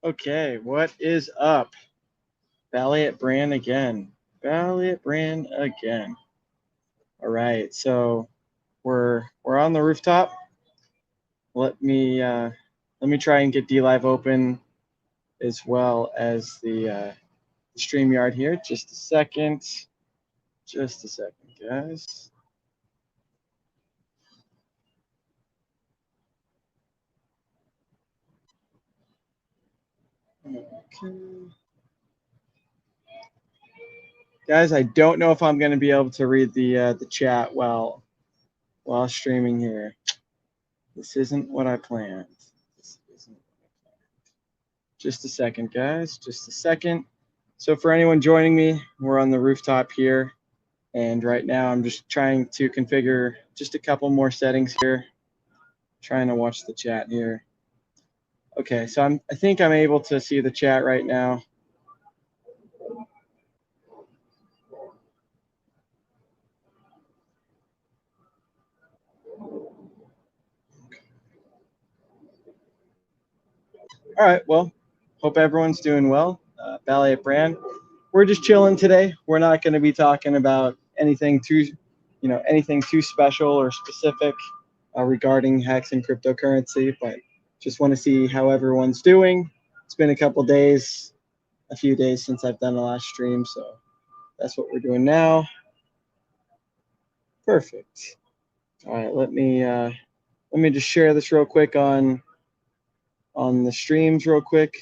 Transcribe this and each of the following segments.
Okay, what is up? BallietBran again. BallietBran again. All right, so we're on the rooftop. Let me try and get DLive open as well as the StreamYard here. Just a second. Just a second, guys. Okay. Guys, I don't know if I'm going to be able to read the chat while streaming here. This isn't what I planned. This isn't what I planned. Just a second, guys. Just a second. So for anyone joining me, we're on the rooftop here. And right now I'm just trying to configure just a couple more settings here. Trying to watch the chat here. Okay, so I think I'm able to see the chat right now. All right, well, hope everyone's doing well. BallietBran. We're just chilling today. We're not going to be talking about anything too special or specific regarding hacks and cryptocurrency, but just want to see how everyone's doing. It's been a few days since I've done the last stream, so that's what we're doing now. Perfect. All right, let me just share this real quick on the streams real quick.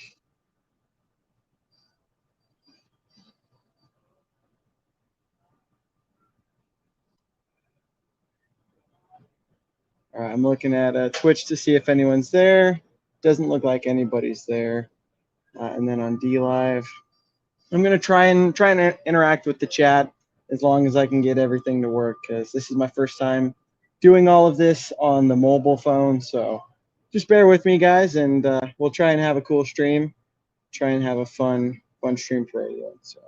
All right, I'm looking at Twitch to see if anyone's there. Doesn't look like anybody's there. And then on DLive, I'm gonna try and interact with the chat as long as I can get everything to work, because this is my first time doing all of this on the mobile phone. So just bear with me, guys, and we'll try and have a cool stream. Try and have a fun stream for everyone. So.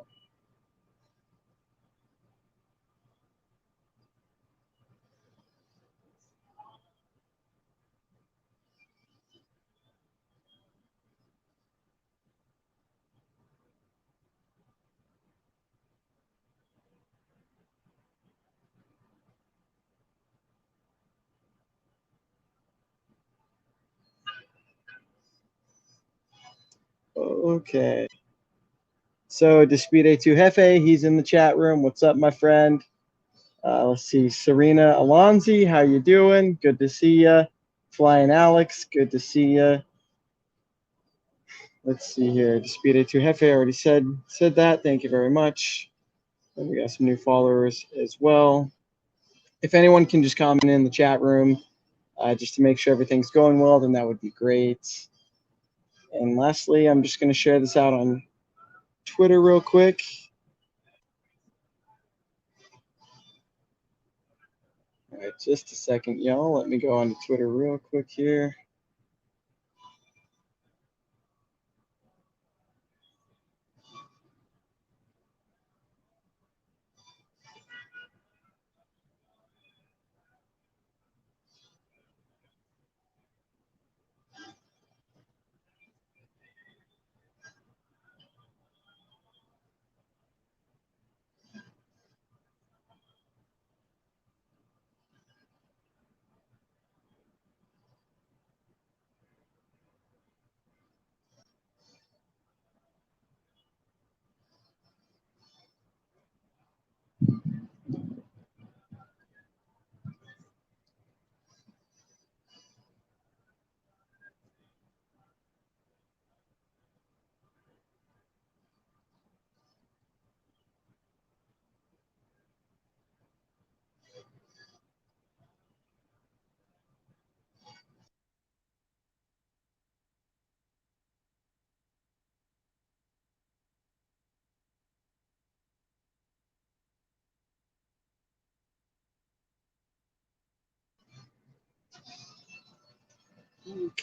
Okay. So Despide2 Jefe, he's in the chat room. What's up, my friend? Let's see, Serena Alonzi, how you doing? Good to see you. Flying Alex, good to see you. Let's see here. Despide2 Jefe already said that. Thank you very much. And we got some new followers as well. If anyone can just comment in the chat room just to make sure everything's going well, then that would be great. And lastly, I'm just going to share this out on Twitter real quick. All right, just a second, y'all. Let me go on to Twitter real quick here.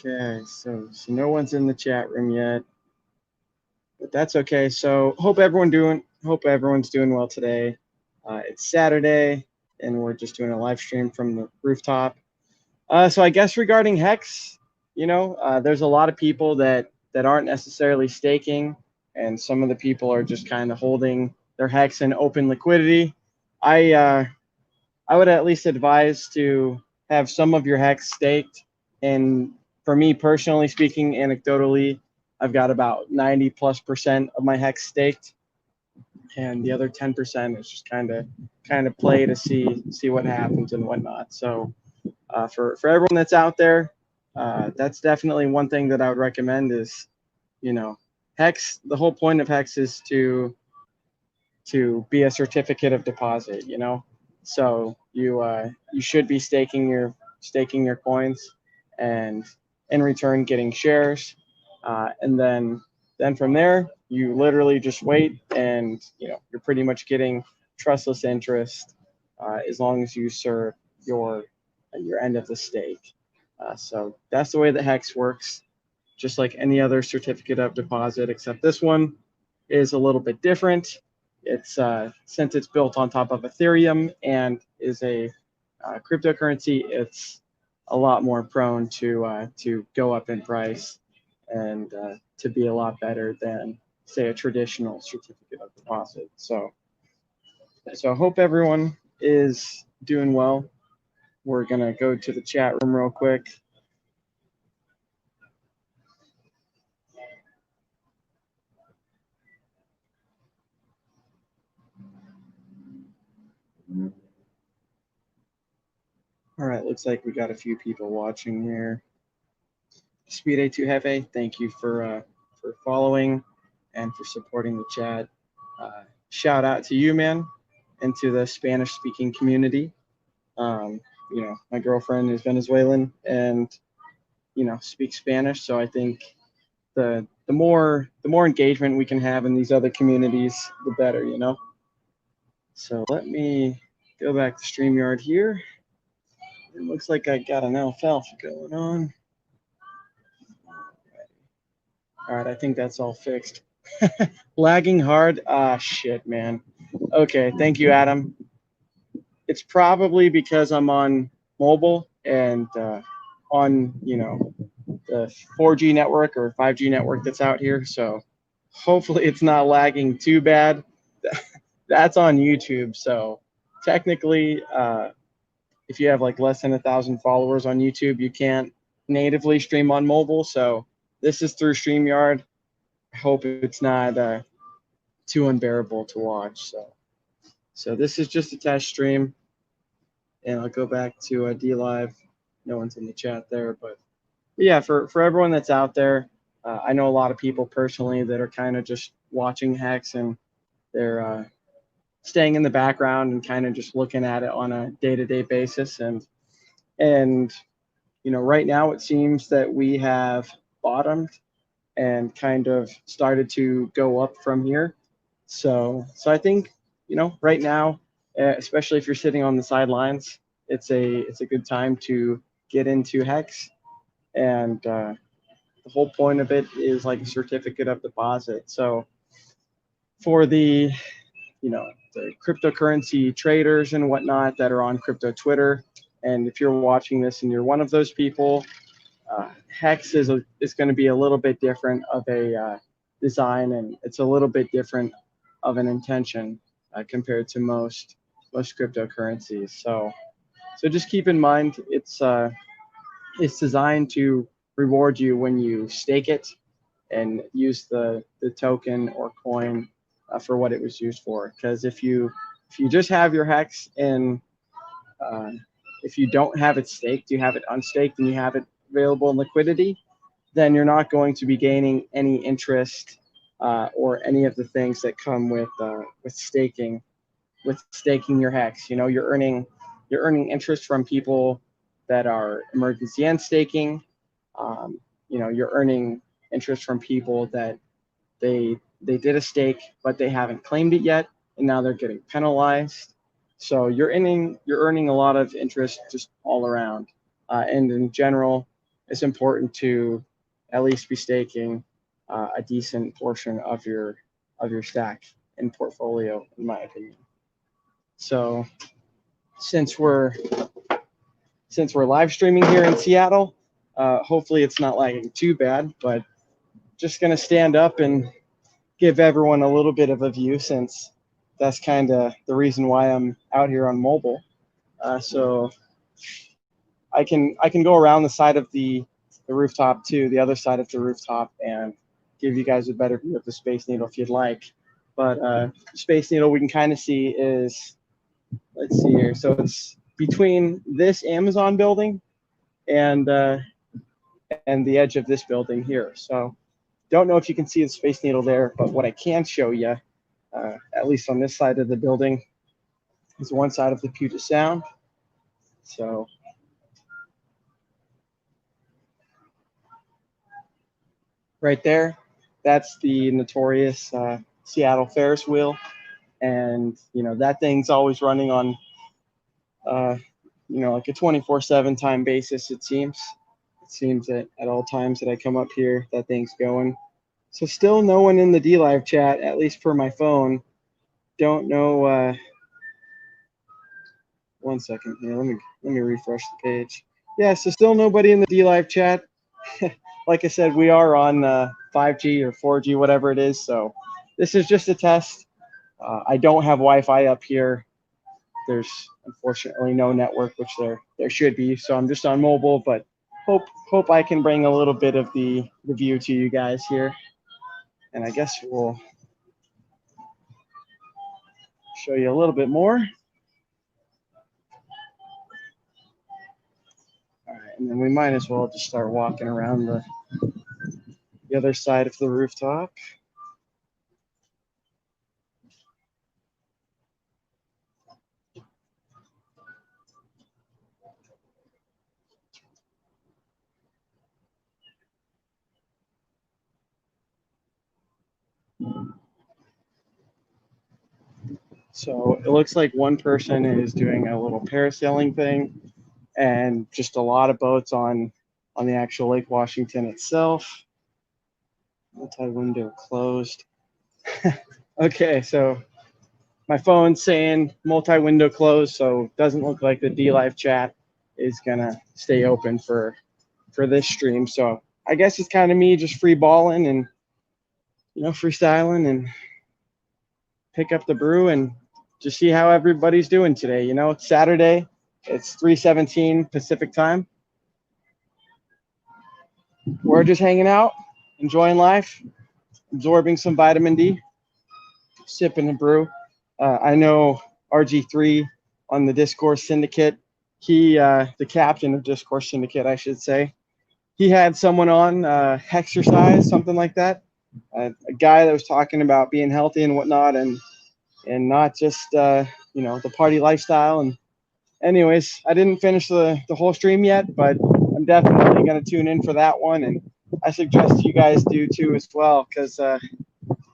Okay, so no one's in the chat room yet, but that's okay. So hope everyone's doing well today. It's Saturday, and we're just doing a live stream from the rooftop. So I guess regarding Hex, there's a lot of people that that aren't necessarily staking, and some of the people are just kind of holding their hex in open liquidity, I would at least advise to have some of your hex staked. And for me personally speaking, anecdotally, I've got about 90+% of my hex staked, and the other 10% is just kind of play to see what happens and whatnot. So for everyone that's out there, that's definitely one thing that I would recommend is, hex. The whole point of hex is to be a certificate of deposit. So you should be staking your coins, and in return getting shares, and then from there you literally just wait, and you're pretty much getting trustless interest as long as you serve your end of the stake. So that's the way that hex works, just like any other certificate of deposit, except this one is a little bit different. It's since it's built on top of Ethereum and is a cryptocurrency, it's a lot more prone to go up in price and to be a lot better than, say, a traditional certificate of deposit. So I hope everyone is doing well. We're gonna go to the chat room real quick. All right, looks like we got a few people watching here. Speed A2 Hefe, thank you for following and for supporting the chat. Shout out to you, man, and to the Spanish-speaking community. My girlfriend is Venezuelan and speaks Spanish, so I think the more engagement we can have in these other communities, the better. So let me go back to StreamYard here. It looks like I got an alfalfa going on. All right, I think that's all fixed. Lagging hard. Ah, shit, man. Okay, thank you, Adam. It's probably because I'm on mobile and on, the 4G network or 5G network that's out here. So hopefully it's not lagging too bad. That's on YouTube. So technically, if you have like less than 1,000 followers on YouTube, you can't natively stream on mobile. So this is through StreamYard. I hope it's not too unbearable to watch. So this is just a test stream, and I'll go back to DLive. No one's in the chat there, but yeah, for everyone that's out there, I know a lot of people personally that are kind of just watching Hex, and they're staying in the background and kind of just looking at it on a day-to-day basis. And right now it seems that we have bottomed and kind of started to go up from here. So I think, right now, especially if you're sitting on the sidelines, it's a good time to get into Hex. And the whole point of it is like a certificate of deposit. So for the cryptocurrency traders and whatnot that are on crypto Twitter, and if you're watching this and you're one of those people, Hex is going to be a little bit different of a design, and it's a little bit different of an intention compared to most cryptocurrencies. So just keep in mind it's designed to reward you when you stake it and use the token or coin for what it was used for. Because if you just have your Hex and if you don't have it staked, you have it unstaked and you have it available in liquidity, then you're not going to be gaining any interest or any of the things that come with staking your Hex. You're earning interest from people that are emergency end staking. You're earning interest from people that they did a stake but they haven't claimed it yet, and now they're getting penalized. So you're earning a lot of interest just all around. And in general, it's important to at least be staking a decent portion of your stack and portfolio, in my opinion. So since we're live streaming here in Seattle, hopefully it's not lagging too bad, but just going to stand up and give everyone a little bit of a view, since that's kind of the reason why I'm out here on mobile. So I can go around the side of the rooftop to the other side of the rooftop and give you guys a better view of the Space Needle if you'd like. But Space Needle we can kind of see is, let's see here. So it's between this Amazon building and the edge of this building here. So don't know if you can see the Space Needle there, but what I can show you, at least on this side of the building, is one side of the Puget Sound. So right there, that's the notorious Seattle Ferris wheel. And, you know, that thing's always running on, you know, like a 24/7 time basis, it seems. It seems that at all times that I come up here, that thing's going. So still no one in the DLive chat, at least for my phone. Don't know. One second here. Let me refresh the page. Yeah, so still nobody in the DLive chat. Like I said, we are on 5G or 4G, whatever it is. So this is just a test. I don't have Wi-Fi up here. There's unfortunately no network, which there should be. So I'm just on mobile, but hope I can bring a little bit of the view to you guys here. And I guess we'll show you a little bit more. All right, and then we might as well just start walking around the other side of the rooftop. So it looks like one person is doing a little parasailing thing, and just a lot of boats on the actual Lake Washington itself. Multi-window closed. Okay, so my phone's saying multi-window closed, so it doesn't look like the DLive chat is gonna stay open for this stream. So I guess it's kind of me just free balling and, you know, freestyling and pick up the brew and just see how everybody's doing today. You know, it's Saturday. It's 3:17 Pacific time. We're just hanging out, enjoying life, absorbing some vitamin D, sipping a brew. I know RG3 on the Discourse Syndicate, he, the captain of Discourse Syndicate, I should say, he had someone on Hexercise, something like that, a guy that was talking about being healthy and whatnot, and not just you know, the party lifestyle. And anyways, I didn't finish the whole stream yet, but I'm definitely going to tune in for that one, and I suggest you guys do too as well, because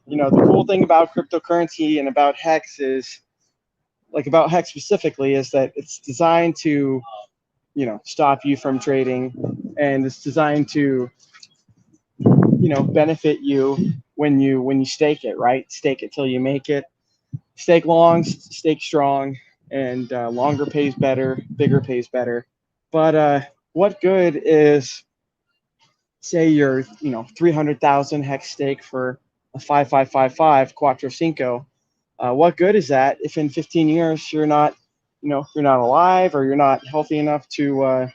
you know, the cool thing about cryptocurrency and about Hex is, like about Hex specifically, is that it's designed to, you know, stop you from trading, and it's designed to, you know, benefit you when you stake it, right? Stake it till you make it. Stake long, stake strong, and longer pays better, bigger pays better. But what good is, say you're, you know, 300,000 hex stake for a 5555 Quattro Cinco? What good is that if in 15 years you're not, you know, you're not alive, or you're not healthy enough to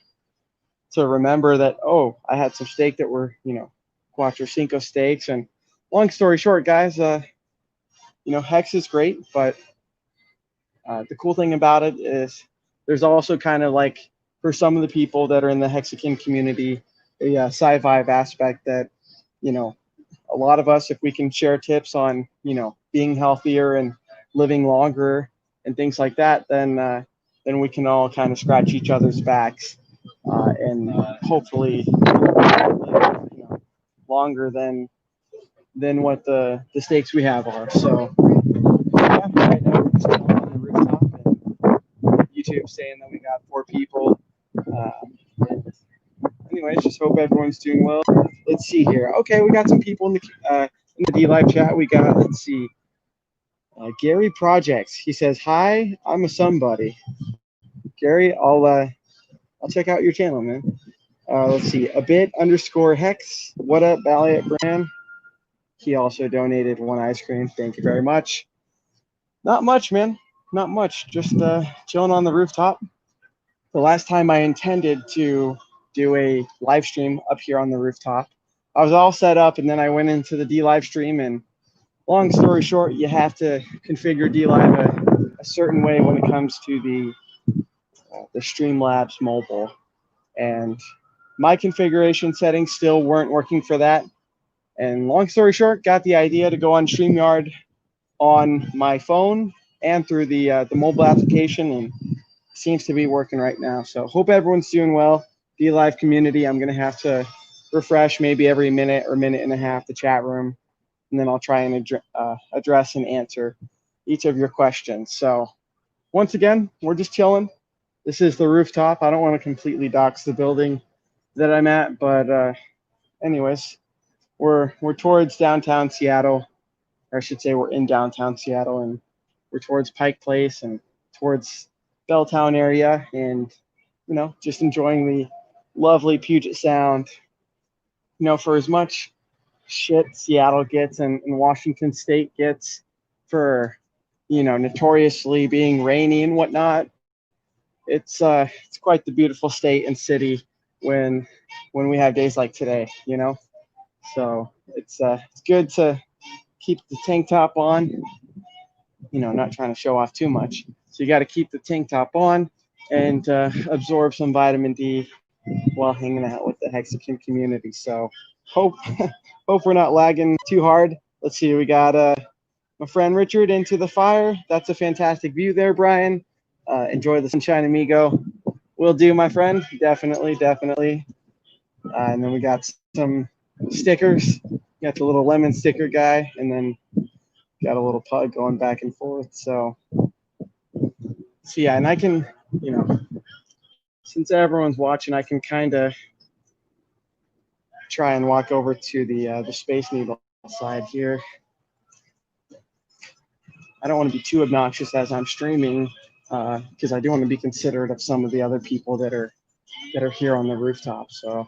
remember that, oh, I had some stake that were, you know, Quattro Cinco stakes. And long story short, guys, you know, Hex is great, but the cool thing about it is there's also kind of like, for some of the people that are in the Hexican community, a sci-vibe aspect that, you know, a lot of us, if we can share tips on, you know, being healthier and living longer and things like that, then we can all kind of scratch each other's backs and hopefully live, you know, longer than what the stakes we have are. So yeah, right now we're just on the rooftop, and YouTube saying that we got 4 people. Anyways, just hope everyone's doing well. Let's see here. Okay, we got some people in the DLive chat. We got, let's see, Gary Projects. He says, "Hi, I'm a somebody." Gary, I'll check out your channel, man. Let's see, a bit underscore hex. What up, BallietBran? he also donated 1 ice cream. Thank you very much. Not much, man. Not much. Just chilling on the rooftop. The last time I intended to do a live stream up here on the rooftop, I was all set up, and then I went into the D live stream, and long story short, you have to configure D live a certain way when it comes to the Streamlabs mobile, and my configuration settings still weren't working for that. And long story short, got the idea to go on StreamYard on my phone and through the mobile application, and seems to be working right now. So hope everyone's doing well. DLive community, I'm gonna have to refresh maybe every minute or minute and a half the chat room, and then I'll try and address and answer each of your questions. So once again, we're just chilling. This is the rooftop. I don't want to completely dox the building that I'm at, but anyways, we're towards downtown Seattle, or I should say we're in downtown Seattle, and we're towards Pike Place and towards Belltown area, and just enjoying the lovely Puget Sound. For as much shit Seattle gets and Washington State gets for notoriously being rainy and whatnot, it's quite the beautiful state and city when we have days like today. So it's good to keep the tank top on. Not trying to show off too much. So you got to keep the tank top on and absorb some vitamin D while hanging out with the Hexakim community. So hope we're not lagging too hard. Let's see, we got my friend Richard into the fire. That's a fantastic view there, Brian. Enjoy the sunshine, amigo. Will do, my friend. Definitely. And then we got some stickers. Got the little lemon sticker guy, and then got a little pug going back and forth. So yeah, and I can, since everyone's watching, I can kind of try and walk over to the Space Needle side here. I don't want to be too obnoxious as I'm streaming, because I do want to be considerate of some of the other people that are here on the rooftop. So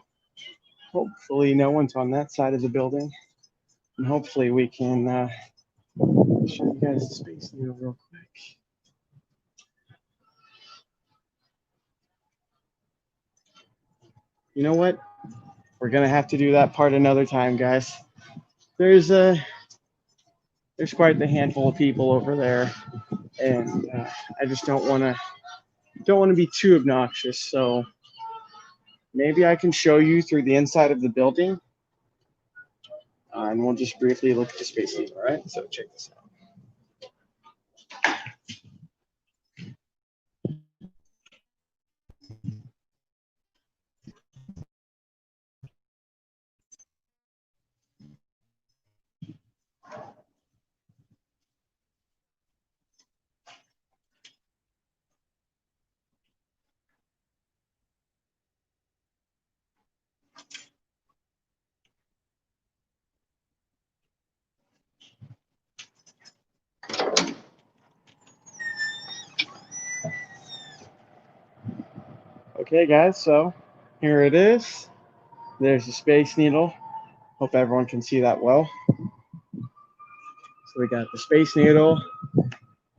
hopefully no one's on that side of the building, and hopefully we can show you guys the Space Needle real quick. You know what? We're gonna have to do that part another time, guys. There's quite the handful of people over there, and I just don't want to be too obnoxious. So maybe I can show you through the inside of the building, and we'll just briefly look at the Space Needle. All right, so check this out. Okay, guys, so here it is. There's the Space Needle. Hope everyone can see that well. So we got the Space Needle,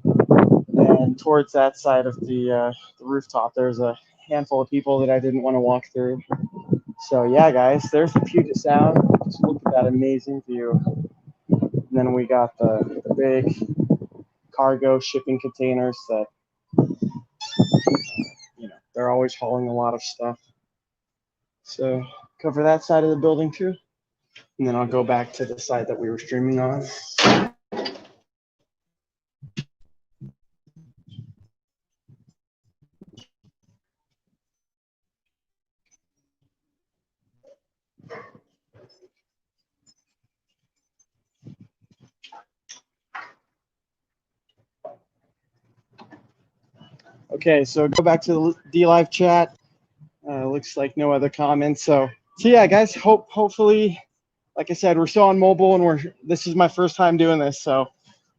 and towards that side of the rooftop, there's a handful of people that I didn't want to walk through. So yeah, guys, there's the Puget Sound. Just look at that amazing view. And then we got the big cargo shipping containers that, they're always hauling a lot of stuff. So cover that side of the building too. And then I'll go back to the side that we were streaming on. Okay, so go back to the DLive chat. Looks like no other comments. So yeah, guys, hopefully, like I said, we're still on mobile, and this is my first time doing this. So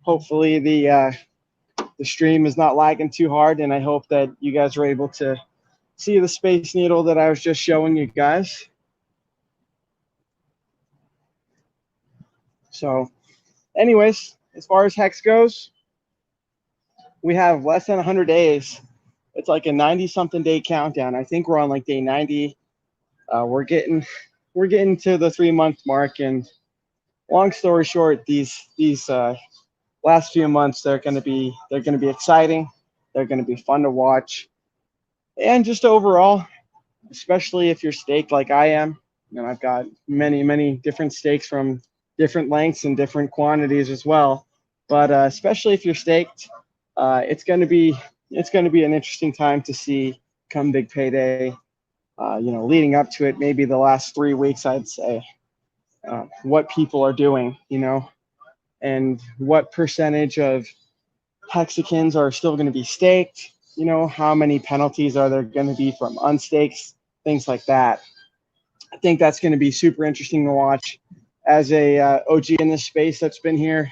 hopefully the stream is not lagging too hard, and I hope that you guys are able to see the Space Needle that I was just showing you guys. So anyways, as far as hex goes, we have less than 100 days. It's like a 90-something day countdown. I think we're on like day 90. We're getting to the 3-month mark, and long story short, these last few months they're going to be exciting. They're going to be fun to watch, and just overall, especially if you're staked like I am, and I've got many different stakes from different lengths and different quantities as well. But especially if you're staked, it's going to be an interesting time to see come big payday. Leading up to it, maybe the last 3 weeks, I'd say, what people are doing, and what percentage of hexagons are still going to be staked. How many penalties are there going to be from unstakes, things like that. I think that's going to be super interesting to watch. As a OG in this space that's been here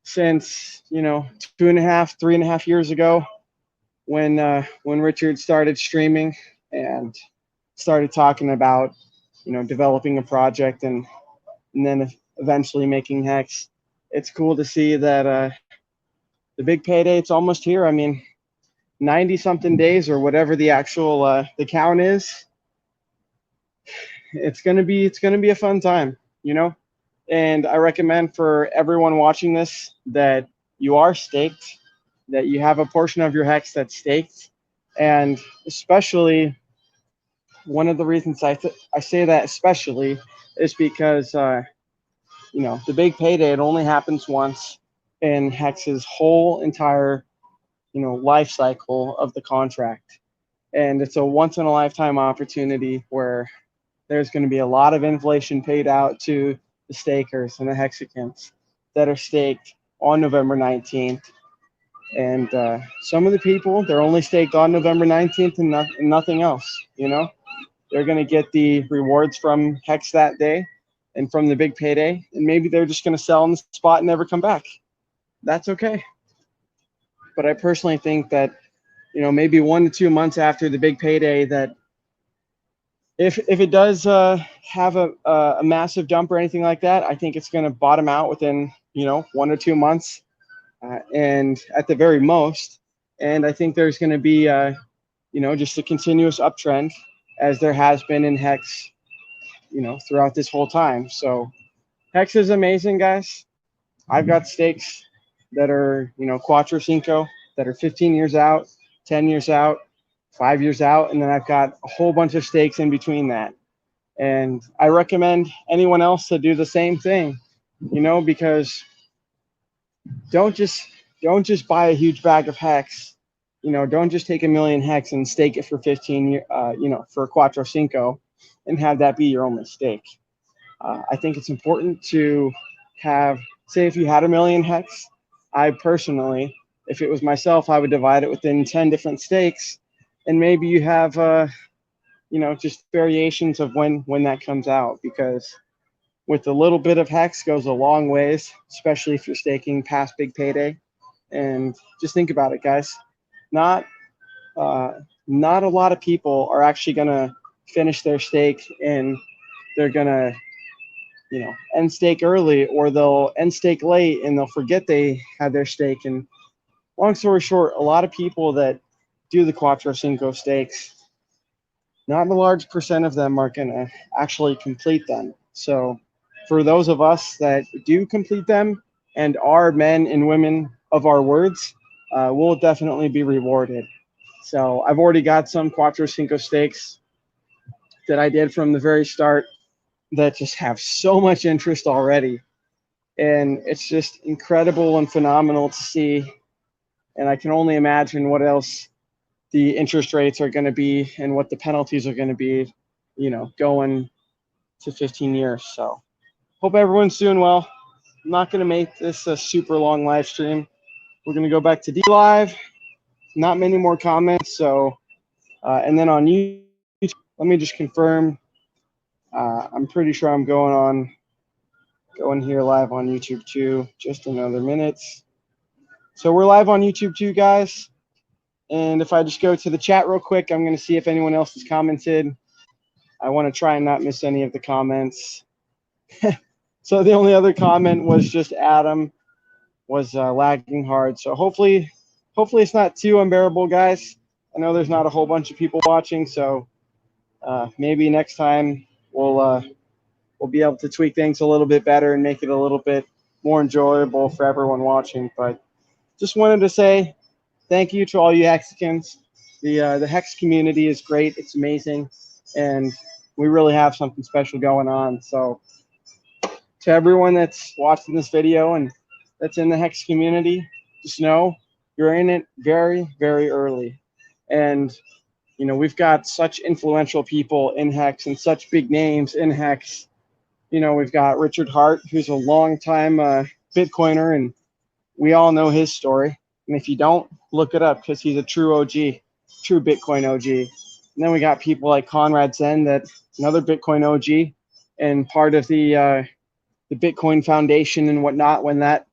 since 2.5, 3.5 years ago, when Richard started streaming and started talking about developing a project and then eventually making hex. It's cool to see that the big payday, it's almost here. I mean, 90 something days or whatever the actual the count is. It's gonna be a fun time, and I recommend for everyone watching this that you are staked, that you have a portion of your hex that's staked, and especially one of the reasons I say that especially is because the big payday, it only happens once in hex's whole entire life cycle of the contract, and it's a once in a lifetime opportunity where there's going to be a lot of inflation paid out to the stakers and the hexagons that are staked on November 19th. And some of the people, they're only staked on November 19th and nothing else. They're going to get the rewards from hex that day and from the big payday, and maybe they're just going to sell on the spot and never come back. That's okay. But I personally think that maybe 1 to 2 months after the big payday, that if it does have a massive dump or anything like that, I think it's going to bottom out within 1 or 2 months, and at the very most. And I think there's going to be just a continuous uptrend, as there has been in hex throughout this whole time. So hex is amazing, guys. I've got stakes that are cuatro cinco, that are 15 years out, 10 years out, 5 years out, and then I've got a whole bunch of stakes in between that. And I recommend anyone else to do the same thing, because don't just buy a huge bag of hex. Don't just take 1 million hex and stake it for 15 for a cuatro cinco and have that be your only stake. I think it's important to have, say, if you had 1 million hex, I personally, if it was myself, I would divide it within 10 different stakes, and maybe you have just variations of when that comes out, because with a little bit of hex goes a long ways, especially if you're staking past big payday. And just think about it, guys. Not a lot of people are actually gonna finish their stake, and they're gonna end stake early, or they'll end stake late and they'll forget they had their stake. And long story short, a lot of people that do the cuatro cinco stakes, not a large percent of them are going to actually complete them. So for those of us that do complete them and are men and women of our words, we'll definitely be rewarded. So I've already got some cuatro cinco stakes that I did from the very start that just have so much interest already. And it's just incredible and phenomenal to see. And I can only imagine what else the interest rates are going to be and what the penalties are going to be, going to 15 years. So hope everyone's doing well. I'm not going to make this a super long live stream. We're going to go back to D Live. Not many more comments. So, and then on YouTube, let me just confirm. I'm pretty sure I'm going here live on YouTube too. Just another minute. So we're live on YouTube too, guys. And if I just go to the chat real quick, I'm going to see if anyone else has commented. I want to try and not miss any of the comments. So the only other comment was just Adam was lagging hard. So hopefully it's not too unbearable, guys. I know there's not a whole bunch of people watching, so maybe next time we'll be able to tweak things a little bit better and make it a little bit more enjoyable for everyone watching. But just wanted to say thank you to all you Hexicans. The Hex community is great. It's amazing, and we really have something special going on. So to everyone that's watching this video and that's in the Hex community, just know you're in it very, very early. And you know, we've got such influential people in Hex and such big names in Hex. You know, we've got Richard Hart, who's a longtime Bitcoiner, and we all know his story. And if you don't, look it up because he's a true OG, true Bitcoin OG. And then we got people like Conrad Zen, that another Bitcoin OG, and part of the Bitcoin Foundation and whatnot when that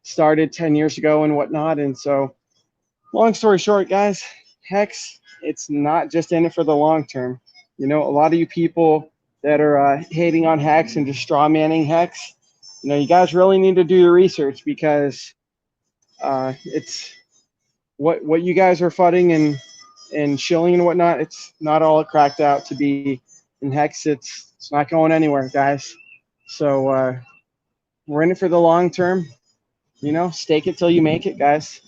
started 10 years ago and whatnot. And so, long story short, guys, Hex, it's not just in it for the long term. You know, a lot of you people that are hating on Hex and just straw manning Hex, you know, you guys really need to do your research because it's what you guys are fudding and shilling and whatnot. It's not all cracked out to be in Hex. It's not going anywhere, guys. So we're in it for the long term. You know, stake it till you make it, guys.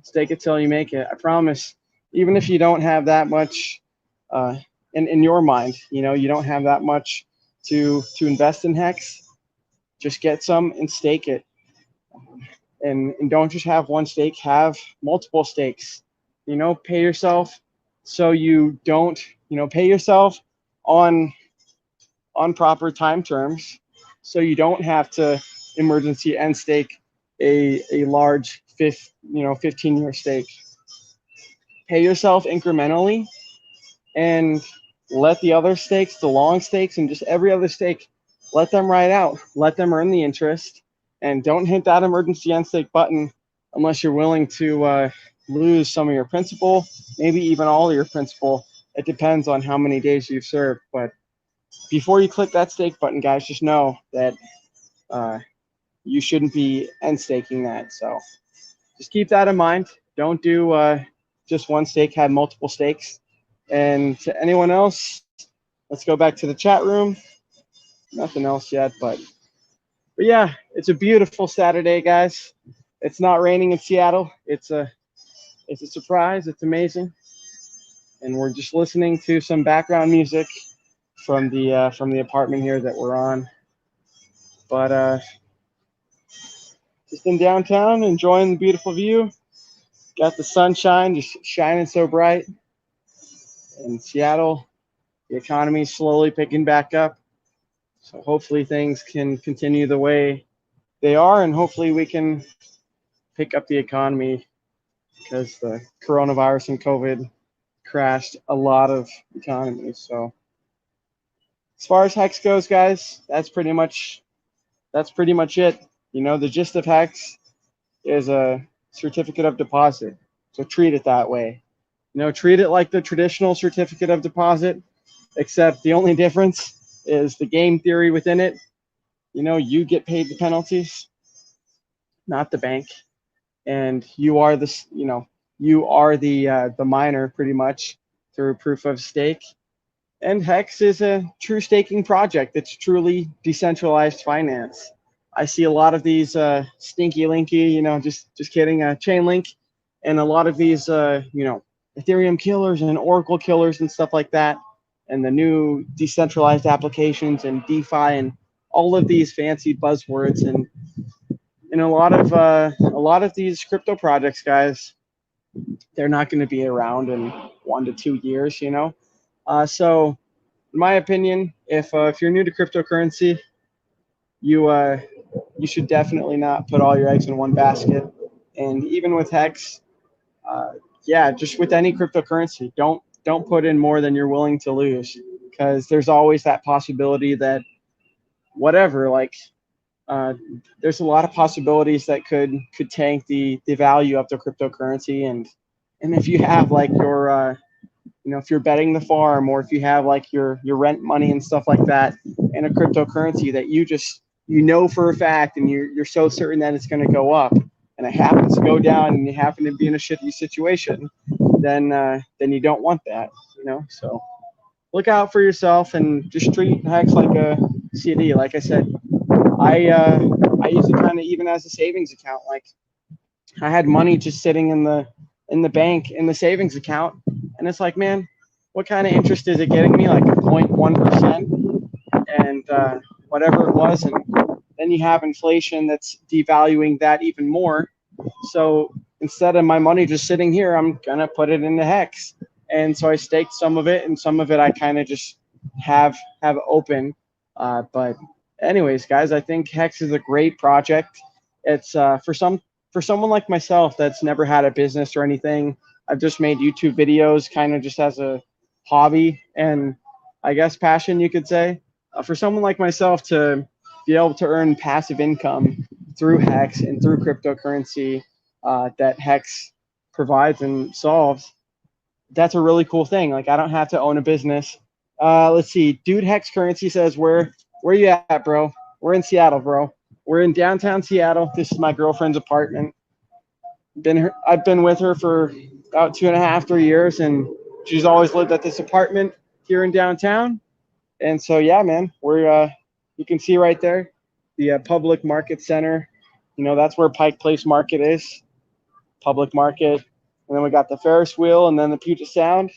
Stake it till you make it. I promise. Even if you don't have that much in your mind, you know, you don't have that much to invest in Hex, just get some and stake it. And don't just have one stake, have multiple stakes. You know, pay yourself so you don't, you know, pay yourself on proper time terms so you don't have to emergency end stake a large 15-year stake. Pay yourself incrementally and let the other stakes, the long stakes and just every other stake, let them ride out, let them earn the interest, and don't hit that emergency end stake button unless you're willing to lose some of your principal, maybe even all of your principal. It depends on how many days you've served. But before you click that stake button, guys, just know that you shouldn't be end staking that. So just keep that in mind. Don't do just one stake, have multiple stakes. And to anyone else, let's go back to the chat room. Nothing else yet, but yeah, it's a beautiful Saturday, guys. It's not raining in Seattle. It's a surprise. It's amazing. And we're just listening to some background music from the apartment here that we're on. But just in downtown, enjoying the beautiful view. Got the sunshine just shining so bright. In Seattle, the economy is slowly picking back up. So hopefully things can continue the way they are, and hopefully we can pick up the economy because the coronavirus and COVID crashed a lot of economies. So as far as Hex goes, guys, that's pretty much it. You know, the gist of Hex is a certificate of deposit. So treat it that way. You know, treat it like the traditional certificate of deposit, except the only difference is the game theory within it. You know, you get paid the penalties, not the bank, and you are the miner pretty much through proof of stake. And Hex is a true staking project. It's truly decentralized finance. I see a lot of these stinky linky, you know, just kidding, Chainlink, and a lot of these, you know, Ethereum killers and Oracle killers and stuff like that, and the new decentralized applications and DeFi and all of these fancy buzzwords, and a lot of these crypto projects, guys, they're not going to be around in 1 to 2 years, you know. So, in my opinion, if you're new to cryptocurrency, you should definitely not put all your eggs in one basket. And even with Hex, yeah, just with any cryptocurrency, don't put in more than you're willing to lose, because there's always that possibility that whatever, like there's a lot of possibilities that could tank the value of the cryptocurrency. And if you have like your you know, if you're betting the farm, or if you have like your rent money and stuff like that in a cryptocurrency that you just you know for a fact, and you're so certain that it's going to go up, and it happens to go down, and you happen to be in a shitty situation, then you don't want that, you know. So look out for yourself and just treat Hex like a CD. Like I said, I use it kind of even as a savings account. Like I had money just sitting in the bank in the savings account, and it's like, man, what kind of interest is it getting me? Like 0.1%, and whatever it was, and then you have inflation that's devaluing that even more. So instead of my money just sitting here, I'm gonna put it into Hex, and so I staked some of it, and some of it I kind of just have open. But anyways, guys, I think Hex is a great project. It's for someone like myself that's never had a business or anything. I've just made YouTube videos kind of just as a hobby and I guess passion, you could say. For someone like myself to be able to earn passive income through Hex and through cryptocurrency that Hex provides and solves, that's a really cool thing. Like I don't have to own a business. Let's see, dude. Hex Currency says, where you at, bro? We're in Seattle, bro. We're in downtown Seattle. This is my girlfriend's apartment. I've been with her for about 2.5, 3 years, and she's always lived at this apartment here in downtown. And so, yeah, man, we're you can see right there the public market center. You know, that's where Pike Place Market is, public market. And then we got the Ferris wheel and then the Puget Sound.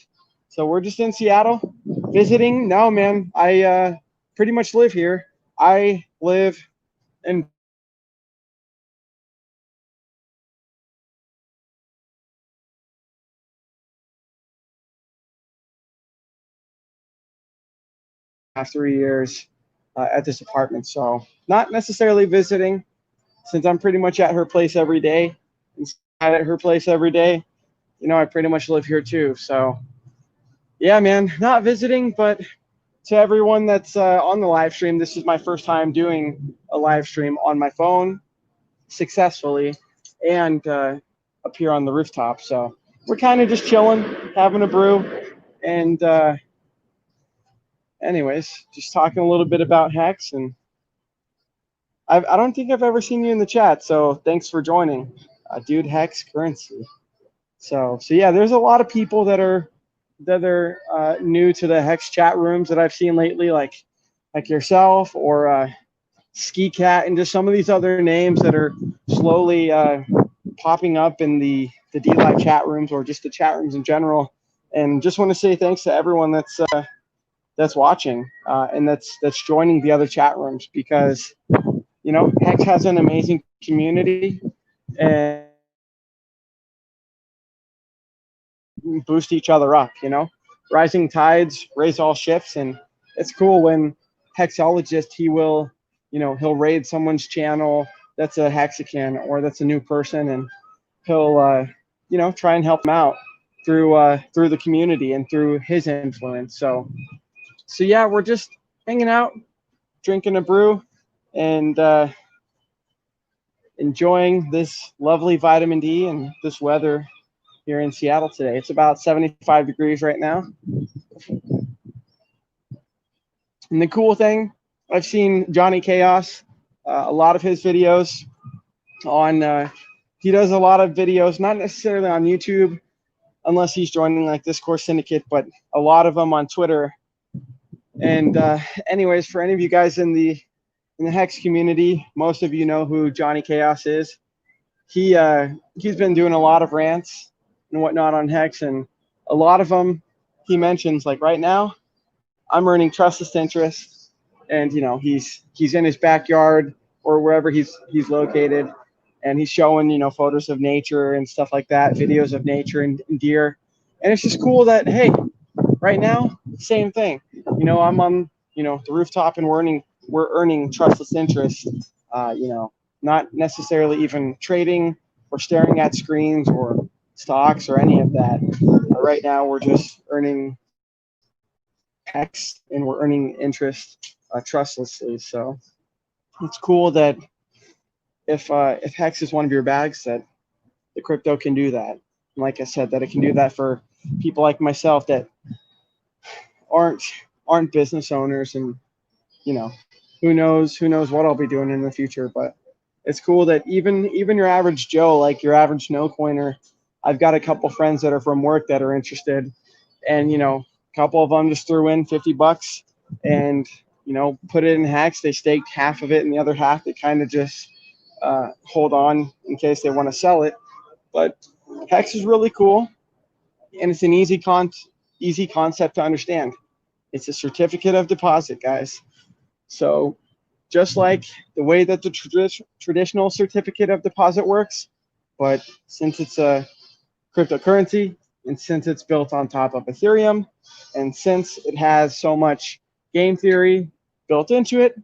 So we're just in Seattle visiting. No, man, I pretty much live here. I live in past 3 years at this apartment. So not necessarily visiting, since I'm pretty much at her place every day and at her place every day. You know, I pretty much live here too. So yeah, man, not visiting, but to everyone that's on the live stream, this is my first time doing a live stream on my phone successfully and up here on the rooftop. So we're kind of just chilling, having a brew, and anyways, just talking a little bit about Hex. And I don't think I've ever seen you in the chat, so thanks for joining, dude. Hex Currency. So yeah, there's a lot of people that are new to the Hex chat rooms that I've seen lately, like yourself or Ski Cat, and just some of these other names that are slowly popping up in the D Live chat rooms or just the chat rooms in general. And just want to say thanks to everyone that's watching and that's joining the other chat rooms, because you know Hex has an amazing community and boost each other up. You know, rising tides raise all ships, and it's cool when Hexologist he'll raid someone's channel that's a Hexican or that's a new person, and he'll try and help them out through the community and through his influence. So yeah, we're just hanging out, drinking a brew, and enjoying this lovely vitamin D and this weather here in Seattle today. It's about 75 degrees right now. And the cool thing, I've seen Johnny Chaos, a lot of his videos on, he does a lot of videos, not necessarily on YouTube, unless he's joining like Discourse Syndicate, but a lot of them on Twitter. And anyways, for any of you guys in the Hex community, most of you know who Johnny Chaos is. He's been doing a lot of rants and whatnot on Hex, and a lot of them he mentions, like right now, I'm earning trustless interest, and you know he's in his backyard or wherever he's located, and he's showing photos of nature and stuff like that, videos of nature and deer, and it's just cool that hey, right now same thing. I'm on the rooftop and we're earning trustless interest. Not necessarily even trading or staring at screens or stocks or any of that. Right now we're just earning Hex and we're earning interest trustlessly. So it's cool that if Hex is one of your bags, that the crypto can do that. And like I said, that it can do that for people like myself that aren't business owners and who knows what I'll be doing in the future. But it's cool that even your average Joe, like your average no coiner, I've got a couple friends that are from work that are interested, and a couple of them just threw in $50 and put it in Hex. They staked half of it, and the other half they kind of just hold on in case they want to sell it. But Hex is really cool, and it's an easy concept to understand. It's a certificate of deposit, guys. So just like the way that the traditional certificate of deposit works, but since it's a cryptocurrency, and since it's built on top of Ethereum, and since it has so much game theory built into it,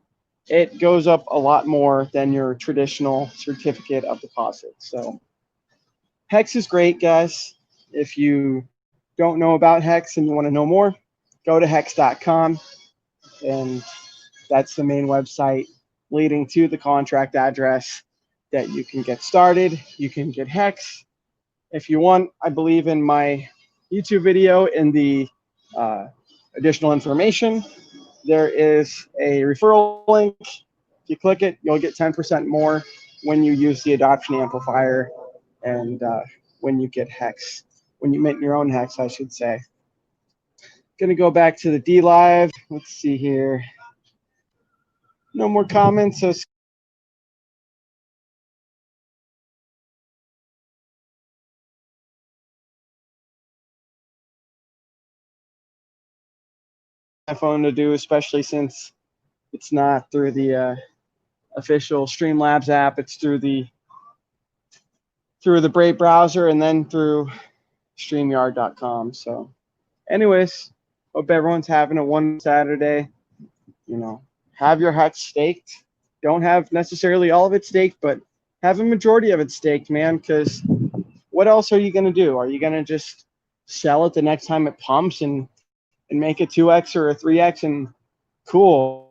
it goes up a lot more than your traditional certificate of deposit. So Hex is great, guys. If you don't know about Hex and you want to know more, go to hex.com, and that's the main website leading to the contract address that you can get started. You can get Hex. If you want, I believe in my YouTube video in the additional information, there is a referral link. If you click it, you'll get 10% more when you use the adoption amplifier and when you get Hex, when you make your own Hex, I should say. Gonna go back to the D Live. Let's see here. No more comments. So my phone to do, especially since it's not through the official Streamlabs app. It's through the Brave browser and then through StreamYard.com. So, anyways, hope everyone's having a wonderful Saturday. Have your Hex staked. Don't have necessarily all of it staked, but have a majority of it staked, man. Because what else are you gonna do? Are you gonna just sell it the next time it pumps and make a 2x or a 3x and cool?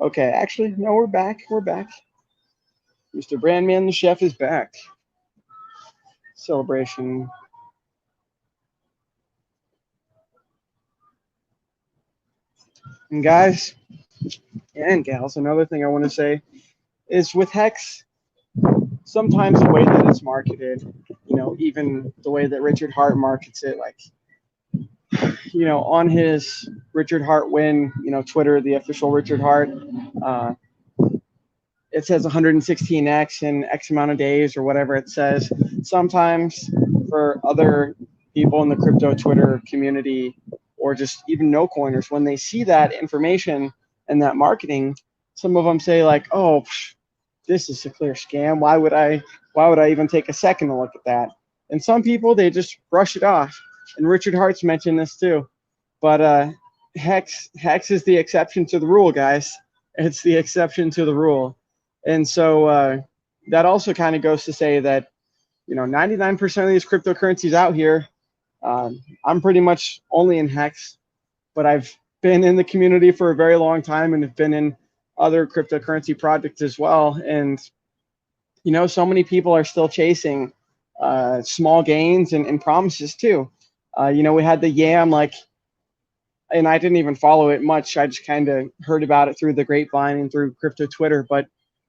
Okay, actually, no, we're back. We're back. Mr. Brandman, the chef, is back. Celebration. And guys and gals, another thing I want to say is with Hex, sometimes the way that it's marketed, even the way that Richard Hart markets it, like, on his Richard Hart win, Twitter, the official Richard Hart, it says 116x in X amount of days or whatever it says. Sometimes for other people in the crypto Twitter community or just even no coiners, when they see that information and that marketing, some of them say like, oh, this is a clear scam. Why would I even take a second to look at that? And some people, they just brush it off. And Richard Hart's mentioned this too. But Hex is the exception to the rule, guys. It's the exception to the rule. And so that also kind of goes to say that, 99% of these cryptocurrencies out here, I'm pretty much only in Hex, but I've been in the community for a very long time and have been in other cryptocurrency projects as well. And, so many people are still chasing small gains and promises too. We had the YAM, and I didn't even follow it much. I just kind of heard about it through the grapevine and through crypto Twitter, but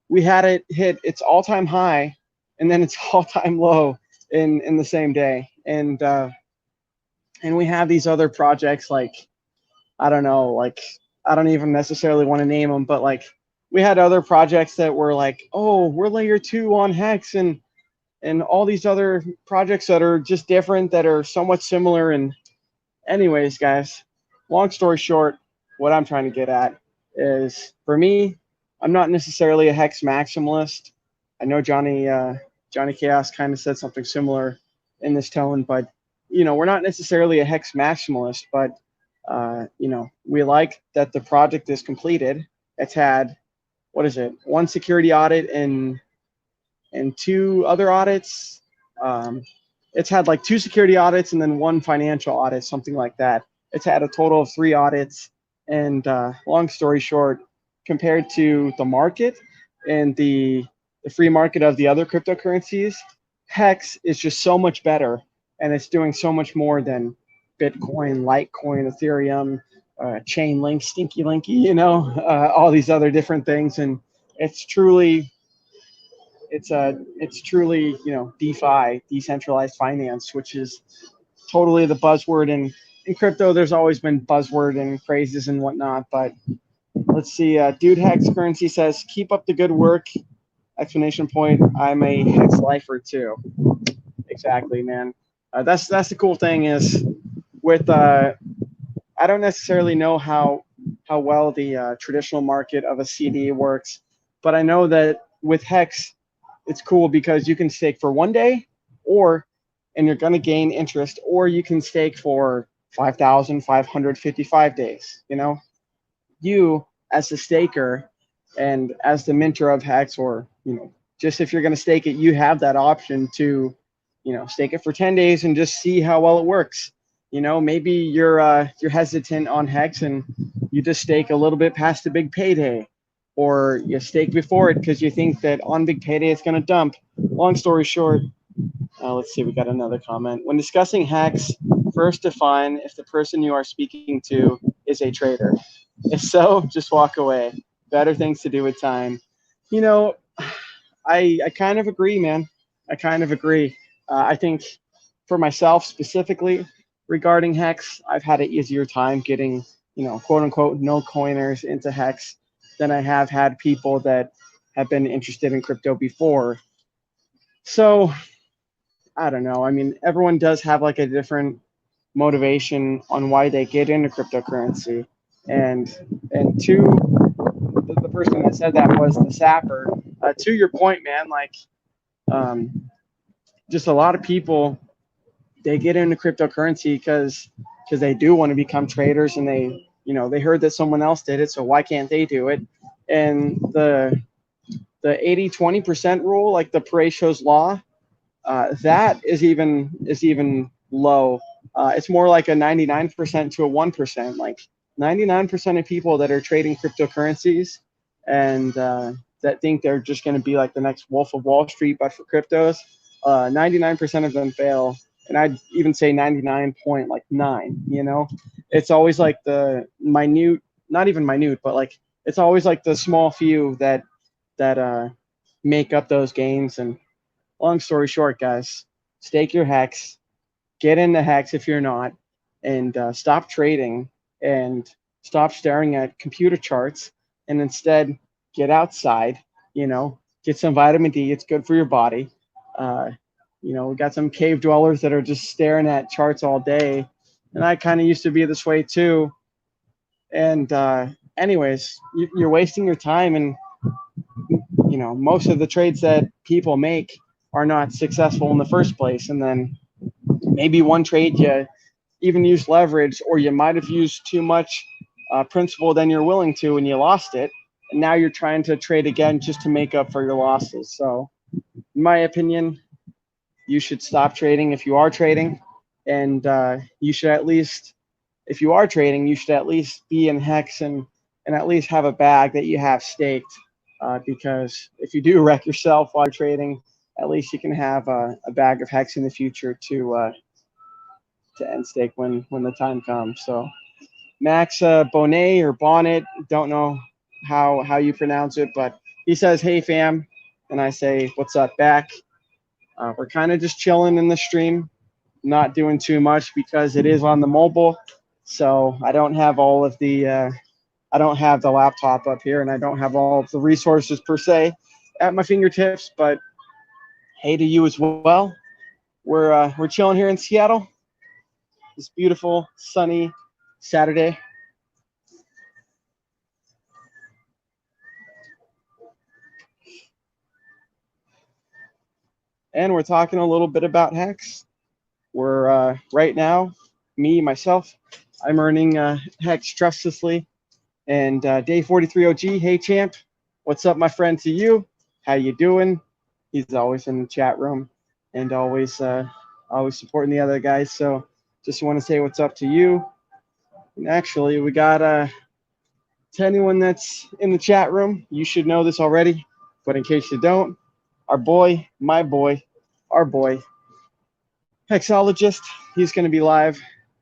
we had it hit its all-time high and then its all-time low in the same day. And we have these other projects I don't know, I don't even necessarily want to name them, but we had other projects that were oh, we're layer 2 on Hex and all these other projects that are just different, that are somewhat similar. And anyways, guys, long story short, what I'm trying to get at is, for me, I'm not necessarily a Hex maximalist. I know Johnny Chaos kind of said something similar in this tone, but we're not necessarily a hex maximalist, but we like that the project is completed. It's had, what is it, one security audit and two other audits. Um, it's had like two security audits and then one financial audit, something like that. It's had a total of 3 audits. And long story short, compared to the market and the free market of the other cryptocurrencies, Hex is just so much better, and it's doing so much more than Bitcoin, Litecoin, Ethereum, Chainlink, Stinky Linky, all these other different things. And it's truly it's truly DeFi, decentralized finance, which is totally the buzzword. And in crypto there's always been buzzword and crazes and whatnot. But let's see, Dude Hex Currency says, keep up the good work, exclamation point, I'm a Hex lifer too. Exactly, man. That's the cool thing is with I don't necessarily know how well the traditional market of a CD works, but I know that with Hex, it's cool because you can stake for 1 day, and you're going to gain interest, or you can stake for 5,555 days. You as the staker and as the minter of Hex, or just if you're going to stake it, you have that option to stake it for 10 days and just see how well it works. Maybe you're hesitant on Hex and you just stake a little bit past the big payday, or you stake before it because you think that on big payday it's going to dump. Long story short, let's see, we got another comment. When discussing Hex, first define if the person you are speaking to is a trader. If so, just walk away. Better things to do with time. You know, I kind of agree, man. I kind of agree. I think for myself specifically regarding Hex, I've had an easier time getting, quote unquote, no coiners into Hex than I have had people that have been interested in crypto before. So I don't know. I mean, everyone does have like a different motivation on why they get into cryptocurrency. And to the person that said that was the sapper. To your point, man, like um, just a lot of people, they get into cryptocurrency because they do want to become traders, and they heard that someone else did it, so why can't they do it? And the 80-20% rule, like the Pareto's law, that is even low. It's more like a 99% to a 1%. Like 99% of people that are trading cryptocurrencies and that think they're just going to be like the next Wolf of Wall Street, but for cryptos, 99% of them fail. And I'd even say 99.9. It's always like the minute, not even minute, but like it's always like the small few that make up those gains. And long story short, guys, stake your Hex, get into Hex if you're not, and stop trading and stop staring at computer charts, and instead get outside, get some vitamin D. It's good for your body. We got some cave dwellers that are just staring at charts all day. And I kind of used to be this way too. And anyways, you're wasting your time, and most of the trades that people make are not successful in the first place. And then maybe one trade you even used leverage, or you might have used too much principal than you're willing to, and you lost it. And now you're trying to trade again just to make up for your losses. So, in my opinion, you should stop trading if you are trading, and you should at least, if you are trading, you should at least be in Hex and at least have a bag that you have staked. Because if you do wreck yourself while you're trading, at least you can have a bag of Hex in the future to end stake when the time comes. So Max Bonet or Bonnet, don't know how you pronounce it, but he says, "Hey fam," and I say, "What's up, back?" We're kind of just chilling in the stream, not doing too much because it is on the mobile, so I don't have all of the I don't have the laptop up here, and I don't have all of the resources per se at my fingertips. But hey to you as well. We're chilling here in Seattle. This beautiful sunny Saturday. And we're talking a little bit about Hex. we're right now, myself, I'm earning Hex trustlessly. And day 43 OG, hey champ, what's up, my friend? To you, how you doing? He's always in the chat room and always supporting the other guys. So just want to say what's up to you. And actually, we got to anyone that's in the chat room, you should know this already, but in case you don't, our boy, my boy, our boy, Hexologist, he's going to be live.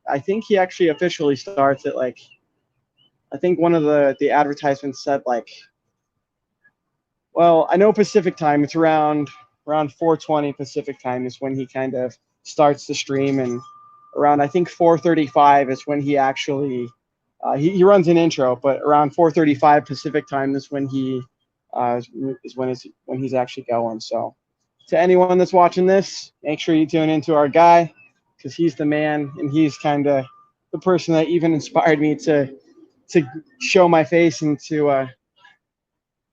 I think he actually officially starts at like, I think one of the advertisements said like, well, I know Pacific time, it's around 4:20 Pacific time is when he kind of starts the stream, and around I think 4:35 is when he actually he runs an intro, but around 4:35 Pacific time is when he is when he's actually going. So to anyone that's watching this, make sure you tune into our guy, because he's the man, and he's kind of the person that even inspired me to show my face and to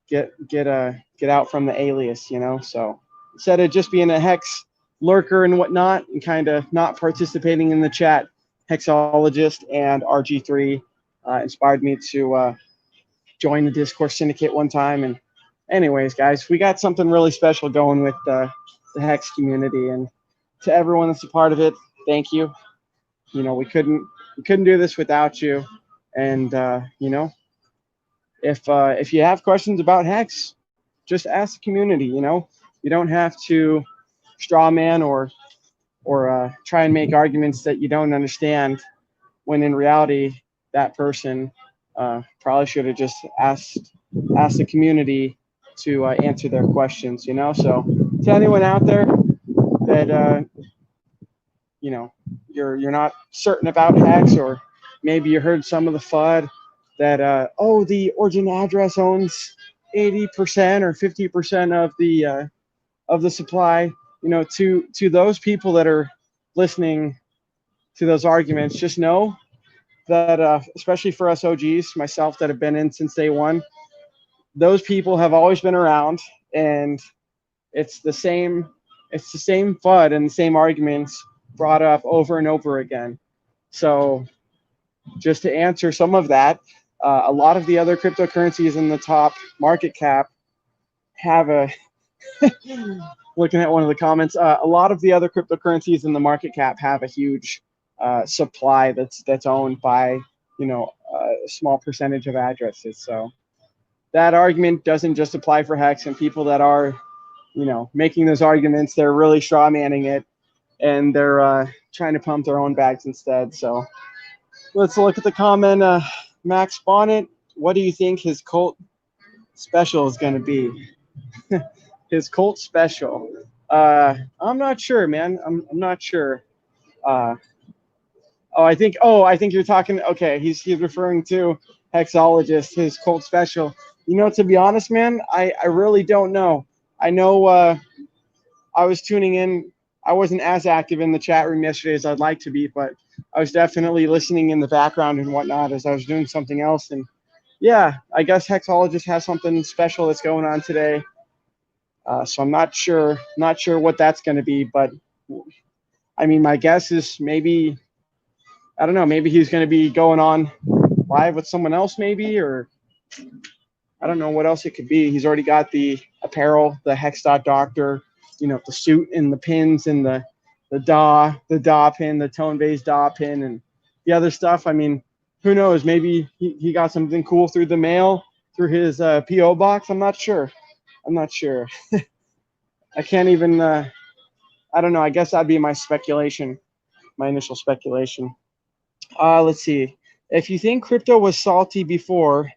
get out from the alias, you know. So instead of just being a Hex lurker and whatnot and kind of not participating in the chat, Hexologist and RG3 inspired me to join the Discourse Syndicate one time. And anyways, guys, we got something really special going with the Hex community, and to everyone that's a part of it, thank you. You know, we couldn't do this without you. And you know, if you have questions about Hex, just ask the community. You know, you don't have to straw man or try and make arguments that you don't understand, when in reality that person probably should have just asked the community to answer their questions. You know, so to anyone out there that you know, you're not certain about Hex, or maybe you heard some of the FUD that oh, the origin address owns 80% or 50% of the supply. You know, to those people that are listening to those arguments, just know that especially for us OGs, myself, that have been in since day one, those people have always been around, and it's the same FUD and the same arguments brought up over and over again. So just to answer some of that, a lot of the other cryptocurrencies in the top market cap have a looking at one of the comments, a lot of the other cryptocurrencies in the market cap have a huge supply that's owned by, you know, a small percentage of addresses. So that argument doesn't just apply for Hex, and people that are, you know, making those arguments, they're really straw manning it, and they're trying to pump their own bags instead. So let's look at the comment. Max Bonnet, what do you think his cult special is going to be? His cult special. I'm not sure, man. I'm not sure. I think you're talking. Okay, he's referring to Hexologist, his cult special. You know, to be honest, man, I really don't know. I know I was tuning in. I wasn't as active in the chat room yesterday as I'd like to be, but I was definitely listening in the background and whatnot as I was doing something else. And yeah, I guess Hexologist has something special that's going on today. So I'm not sure what that's going to be, but I mean, my guess is maybe, I don't know, maybe he's going to be going on live with someone else, maybe, or I don't know what else it could be. He's already got the apparel, the Hex.Doctor, you know, the suit and the pins and the DAW pin, the tone-based DAW pin, and the other stuff. I mean, who knows? Maybe he got something cool through the mail, through his P.O. box. I'm not sure. I can't even, I don't know. I guess that'd be my speculation, my initial speculation. Let's see. If you think crypto was salty before,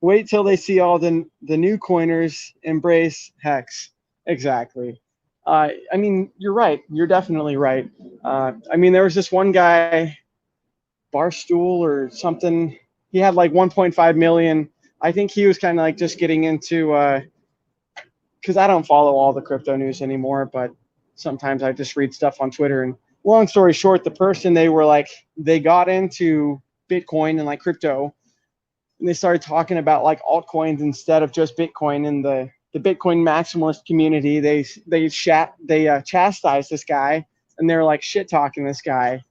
wait till they see all the new coiners embrace Hex. Exactly. I mean, you're right. You're definitely right. I mean, there was this one guy, Barstool or something. He had like 1.5 million. I think he was kind of like just getting into, because I don't follow all the crypto news anymore, but sometimes I just read stuff on Twitter. And long story short, the person, they got into Bitcoin and like crypto, and they started talking about like altcoins instead of just Bitcoin. And the Bitcoin maximalist community, they chastised this guy and they're like shit talking this guy,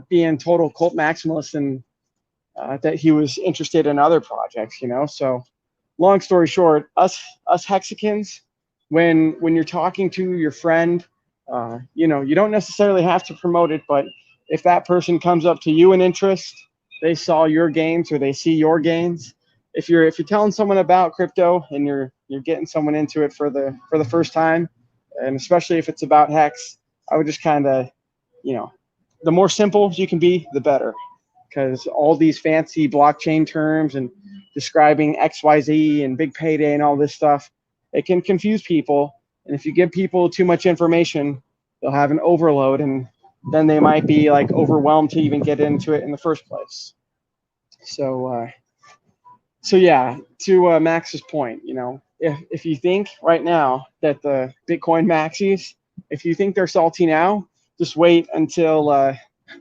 being total cult maximalist, and that he was interested in other projects, you know. So long story short, us Hexicans, when you're talking to your friend, you know, you don't necessarily have to promote it, but if that person comes up to you in interest, they saw your gains or they see your gains. If you're telling someone about crypto and you're getting someone into it for the first time, and especially if it's about Hex, I would just kind of, you know, the more simple you can be, the better, because all these fancy blockchain terms and describing XYZ and big payday and all this stuff, it can confuse people. And if you give people too much information, they'll have an overload, and then they might be like overwhelmed to even get into it in the first place. So, so yeah, to Max's point, you know, if you think right now that the Bitcoin maxis, if you think they're salty now, just wait until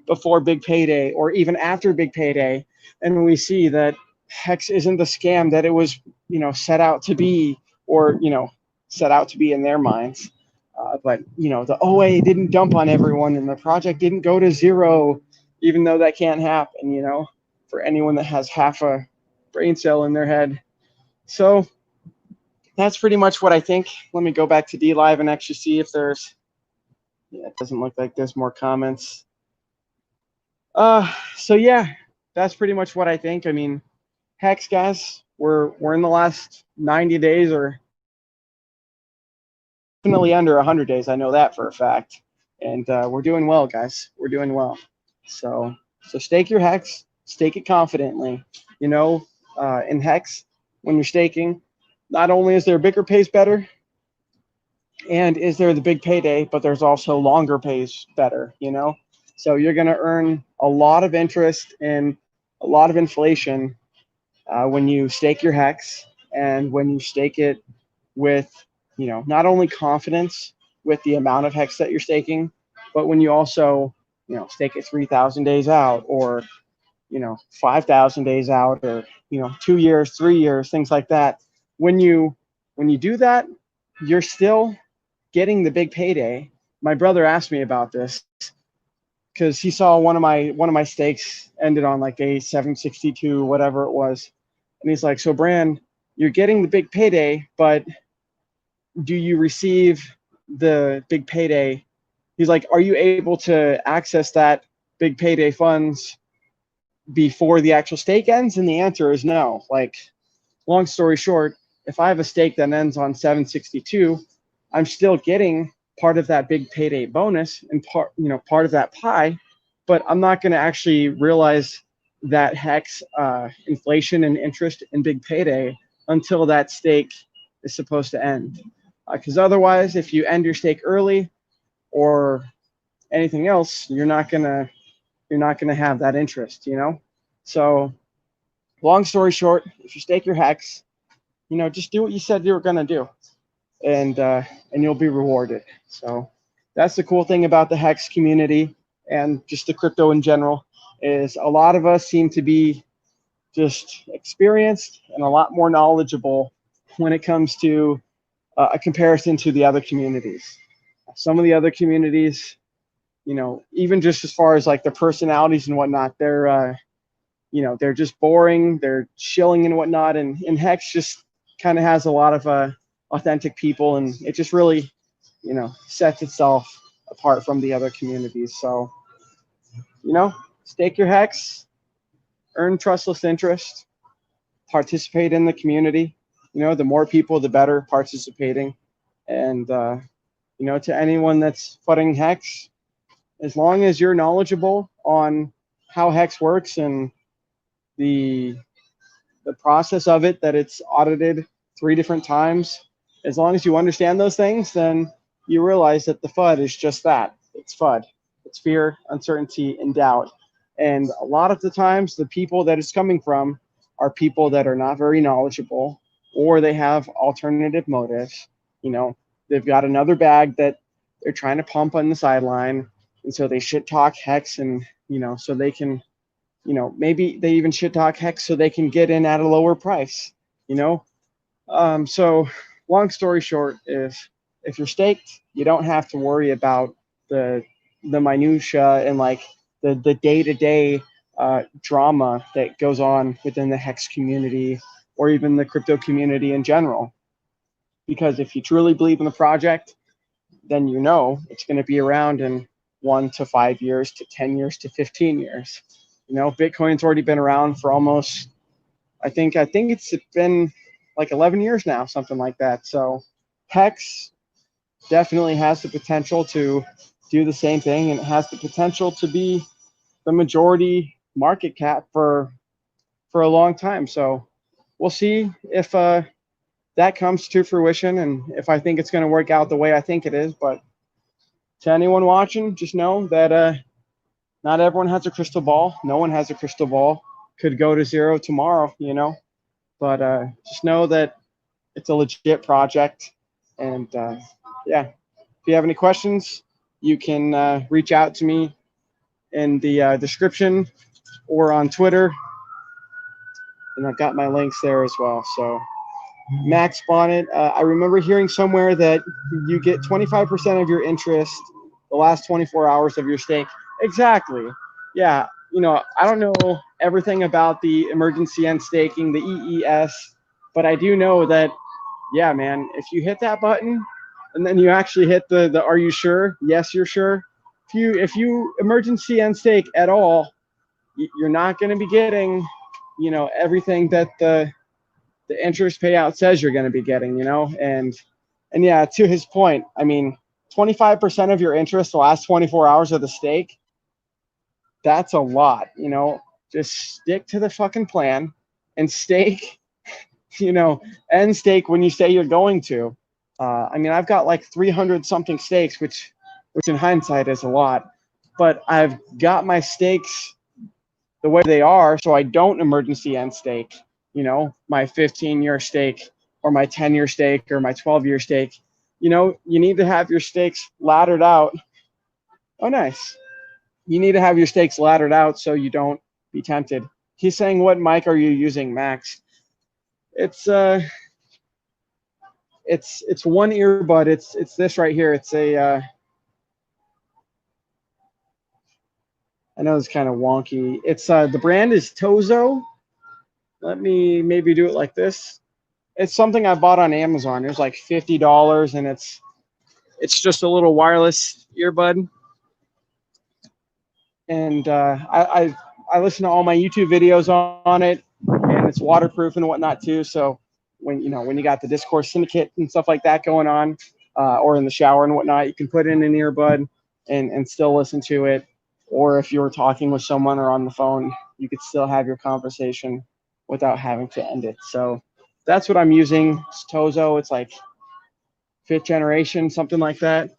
before big payday or even after big payday, and we see that Hex isn't the scam that it was, you know, set out to be, or, you know, set out to be in their minds. But, you know, the OA didn't dump on everyone and the project didn't go to zero, even though that can't happen, you know, for anyone that has half a brain cell in their head. So that's pretty much what I think. Let me go back to DLive and actually see if there's, yeah, it doesn't look like there's more comments. So yeah, that's pretty much what I think. I mean, Hex, guys, we're in the last 90 days, or definitely under 100 days. I know that for a fact. And we're doing well, guys. We're doing well. So stake your Hex, stake it confidently. You know, in Hex, when you're staking, not only is there bigger pays better, and is there the big payday, but there's also longer pays better, you know? So you're going to earn a lot of interest and a lot of inflation when you stake your Hex, and when you stake it with, you know, not only confidence with the amount of Hex that you're staking, but when you also, you know, stake it 3,000 days out, or, you know, 5,000 days out, or, you know, 2 years, 3 years, things like that. When you do that, you're still getting the big payday. My brother asked me about this because he saw one of my stakes ended on like a 762, whatever it was, and he's like, "So Bran, you're getting the big payday, but do you receive the big payday?" He's like, "Are you able to access that big payday funds before the actual stake ends?" And the answer is no. Like, long story short, if I have a stake that ends on 762, I'm still getting part of that big payday bonus and part of that pie, but I'm not going to actually realize that Hex inflation and interest in big payday until that stake is supposed to end. Because otherwise, if you end your stake early or anything else, you're not gonna have that interest, you know. So, long story short, if you stake your Hex, you know, just do what you said you were gonna do, and you'll be rewarded. So that's the cool thing about the Hex community and just the crypto in general, is a lot of us seem to be just experienced and a lot more knowledgeable when it comes to a comparison to the other communities. Some of the other communities, you know, even just as far as like their personalities and whatnot, they're you know, they're just boring, they're chilling and whatnot, and Hex just kind of has a lot of authentic people, and it just really, you know, sets itself apart from the other communities. So, you know, stake your Hex, earn trustless interest, participate in the community. You know, the more people, the better participating. And you know, to anyone that's flooding Hex, as long as you're knowledgeable on how Hex works and the process of it, that it's audited 3 different times, as long as you understand those things, then you realize that the FUD is just that. It's FUD. It's fear, uncertainty, and doubt. And a lot of the times, the people that it's coming from are people that are not very knowledgeable, or they have alternative motives. You know, they've got another bag that they're trying to pump on the sideline, and so they shit talk Hex, and, you know, so they can, you know, maybe they even shit talk Hex so they can get in at a lower price, you know. So long story short is, if you're staked, you don't have to worry about the the minutia and like the day-to-day drama that goes on within the hex community or even the crypto community in general. Because if you truly believe in the project, then you know it's going to be around in 1 to 5 years to 10 years to 15 years. You know, Bitcoin's already been around for almost, I think it's been like 11 years now, something like that. So Hex definitely has the potential to do the same thing, and it has the potential to be the majority market cap for a long time. So we'll see if that comes to fruition and if I think it's going to work out the way I think it is. But to anyone watching, just know that not everyone has a crystal ball. No one has a crystal ball. Could go to zero tomorrow, you know. But just know that it's a legit project. And yeah, if you have any questions, you can reach out to me in the description or on Twitter. And I've got my links there as well. So Max Bonnet, I remember hearing somewhere that you get 25% of your interest the last 24 hours of your stake. Exactly. Yeah. You know, I don't know everything about the emergency end staking, the EES, but I do know that, yeah, man, if you hit that button and then you actually hit the are you sure? Yes, you're sure. If you emergency end stake at all, you're not going to be getting, you know, everything that the interest payout says you're going to be getting, you know. And yeah, to his point, I mean, 25% of your interest the last 24 hours of the stake, that's a lot, you know. Just stick to the fucking plan and stake, you know, end stake when you say you're going to. I mean, I've got like 300 something stakes, which in hindsight is a lot, but I've got my stakes the way they are so I don't emergency end stake, you know, my 15-year stake or my 10-year stake or my 12-year stake. You know, you need to have your stakes laddered out. Oh, nice. You need to have your stakes laddered out so you don't be tempted. He's saying, what mic are you using, Max? It's it's one earbud. It's this right here. It's a I know it's kind of wonky. It's the brand is Tozo. Let me maybe do it like this. It's something I bought on Amazon. It was like $50, and it's just a little wireless earbud. And I listen to all my YouTube videos on it, and it's waterproof and whatnot too. So when you got the Discourse Syndicate and stuff like that going on, or in the shower and whatnot, you can put in an earbud and still listen to it. Or if you were talking with someone or on the phone, you could still have your conversation without having to end it. So that's what I'm using. It's Tozo. It's like 5th generation, something like that.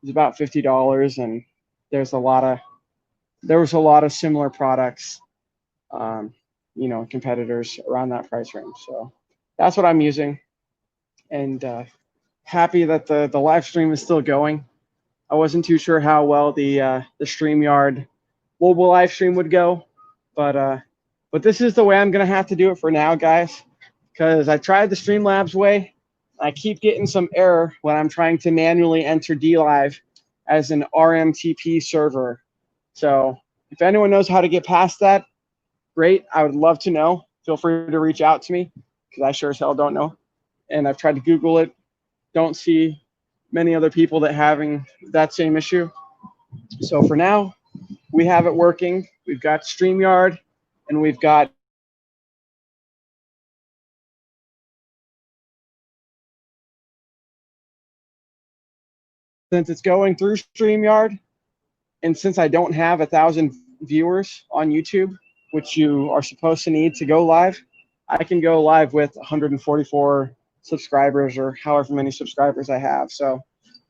It's about $50, and there's a lot of there was a lot of similar products, you know, competitors around that price range. So that's what I'm using, and happy that the live stream is still going. I wasn't too sure how well the StreamYard mobile live stream would go, but this is the way I'm gonna have to do it for now, guys, because I tried the Streamlabs way. I keep getting some error when I'm trying to manually enter DLive as an RMTP server. So if anyone knows how to get past that, great. I would love to know. Feel free to reach out to me, because I sure as hell don't know. And I've tried to Google it. Don't see many other that having that same issue. So for now, we have it working. We've got StreamYard, and we've got since it's going through StreamYard, and since I don't have 1,000 viewers on YouTube, which you are supposed to need to go live, I can go live with 144 subscribers or however many subscribers I have. So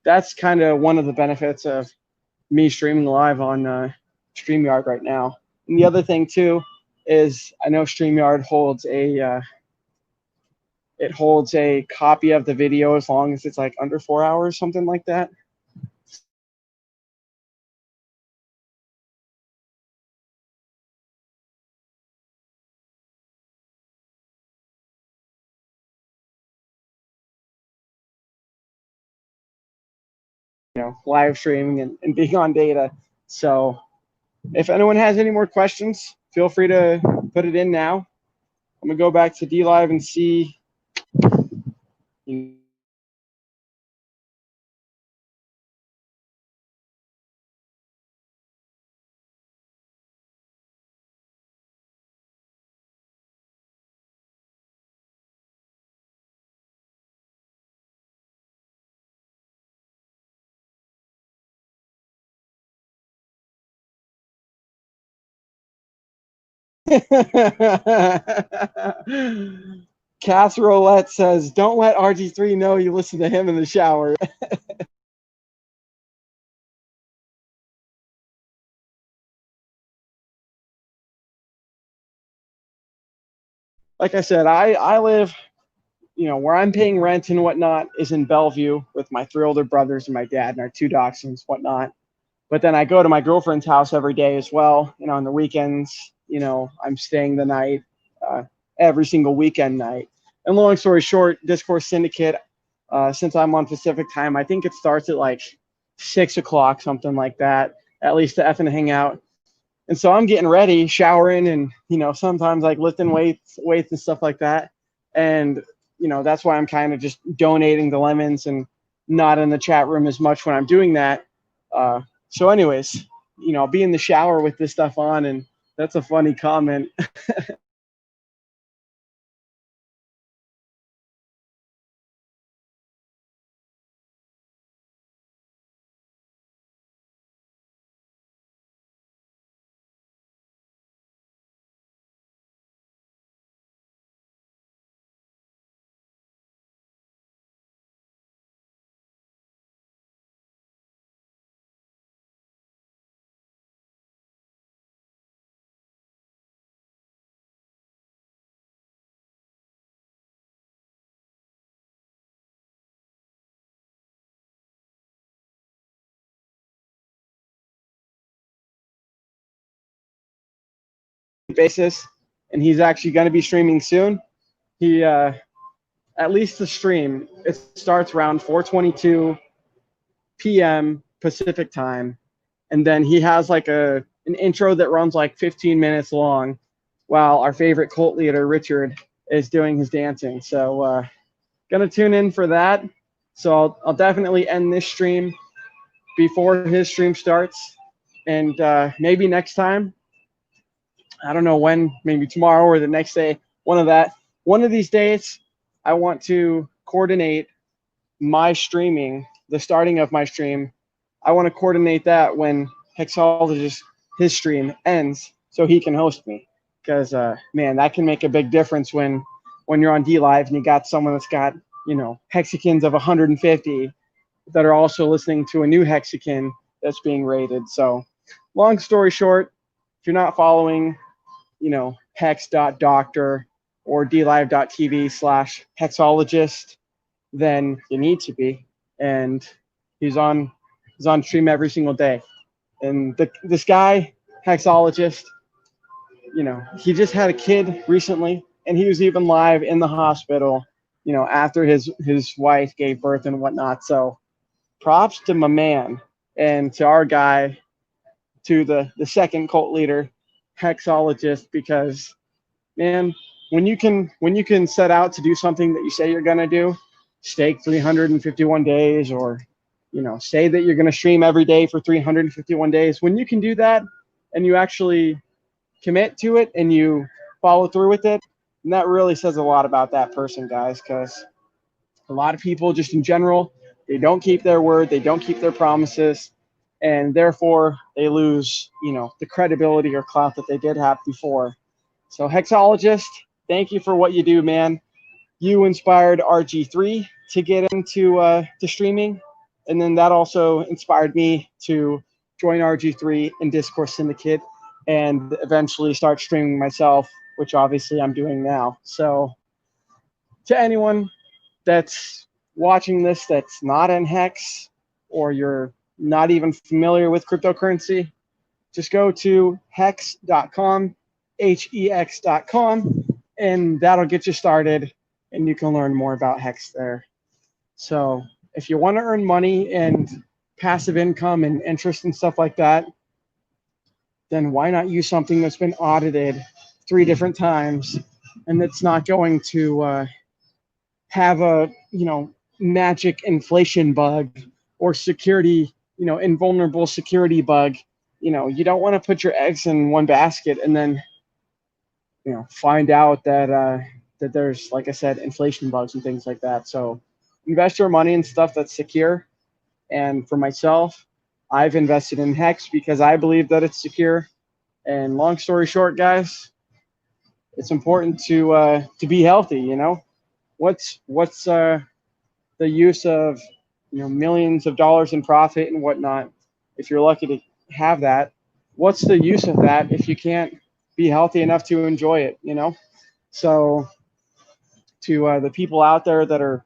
that's kind of one of the benefits of me streaming live on StreamYard right now. And the other thing too is I know StreamYard holds a copy of the video as long as it's like under 4 hours, something like that. live streaming and being on data. So if anyone has any more questions, feel free to put it in now. I'm gonna go back to DLive and see. Casserolette says, "Don't let RG3 know you listen to him in the shower." Like I said, I live, where I'm paying rent and whatnot is in Bellevue with my 3 older brothers and my dad and our 2 dachshunds, whatnot. But then I go to my girlfriend's house every day as well. On the weekends, I'm staying the night every single weekend night. And long story short, Discourse Syndicate, since I'm on Pacific time, I think it starts at like 6 o'clock, something like that, at least to effing hang out. And so I'm getting ready, showering, and sometimes like lifting weights and stuff like that. And that's why I'm kind of just donating the lemons and not in the chat room as much when I'm doing that. So anyways, I'll be in the shower with this stuff on, and that's a funny comment. Basis, and he's actually going to be streaming soon. He at least the stream, it starts around 4:22 p.m. Pacific time, and then he has like an intro that runs like 15 minutes long, while our favorite cult leader Richard is doing his dancing. So gonna tune in for that. So I'll definitely end this stream before his stream starts, and maybe next time, I don't know when, maybe tomorrow or the next day, one of these days, I want to coordinate my streaming, the starting of my stream. I want to coordinate that when Hexologist, his stream ends, so he can host me. Because man, that can make a big difference when you're on DLive and you got someone that's got hexagons of 150 that are also listening to a new hexagon that's being rated. So, long story short, if you're not following, hex.doctor or dlive.tv/hexologist, then you need to be. And he's on stream every single day. And this guy, hexologist, he just had a kid recently, and he was even live in the hospital, after his wife gave birth and whatnot. So props to my man and to our guy, to the second cult leader, hexologist, because man, when you can set out to do something that you say you're gonna do, stake 351 days, or say that you're gonna stream every day for 351 days. When you can do that and you actually commit to it and you follow through with it, and that really says a lot about that person, guys, because a lot of people just in general, they don't keep their word, they don't keep their promises, and therefore they lose, the credibility or clout that they did have before. So Hexologist, thank you for what you do, man. You inspired RG3 to get into to streaming, and then that also inspired me to join RG3 and Discourse Syndicate, and eventually start streaming myself, which obviously I'm doing now. So to anyone that's watching this that's not in Hex, or you're not even familiar with cryptocurrency, just go to hex.com, hex.com, and that'll get you started, and you can learn more about Hex there. So if you want to earn money and passive income and interest and stuff like that, then why not use something that's been audited 3 different times and that's not going to have a, magic inflation bug or security, invulnerable security bug. You don't want to put your eggs in one basket and then, find out that that there's, like I said, inflation bugs and things like that. So invest your money in stuff that's secure. And for myself, I've invested in Hex because I believe that it's secure. And long story short, guys, it's important to be healthy. What's the use of millions of dollars in profit and whatnot if you're lucky to have that? What's the use of that if you can't be healthy enough to enjoy it? So to the people out there that are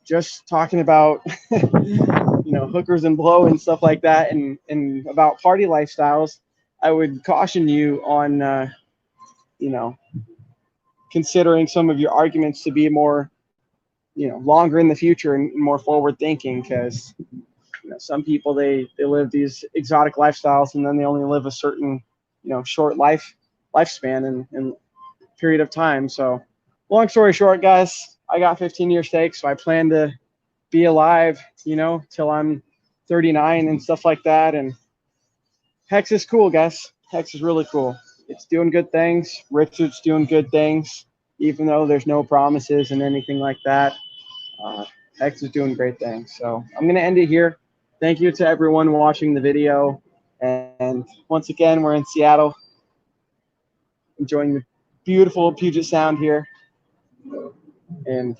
just talking about hookers and blow and stuff like that and about party lifestyles, I would caution you on considering some of your arguments to be more longer in the future and more forward thinking, because some people they live these exotic lifestyles and then they only live a certain short lifespan and period of time. So long story short, guys, I got 15-year stakes, so I plan to be alive till I'm 39 and stuff like that. And Hex is cool, guys. Hex is really cool. It's doing good things. Richard's doing good things, even though there's no promises and anything like that. Hex is doing great things. So I'm going to end it here. Thank you to everyone watching the video. And once again, we're in Seattle, enjoying the beautiful Puget Sound here. And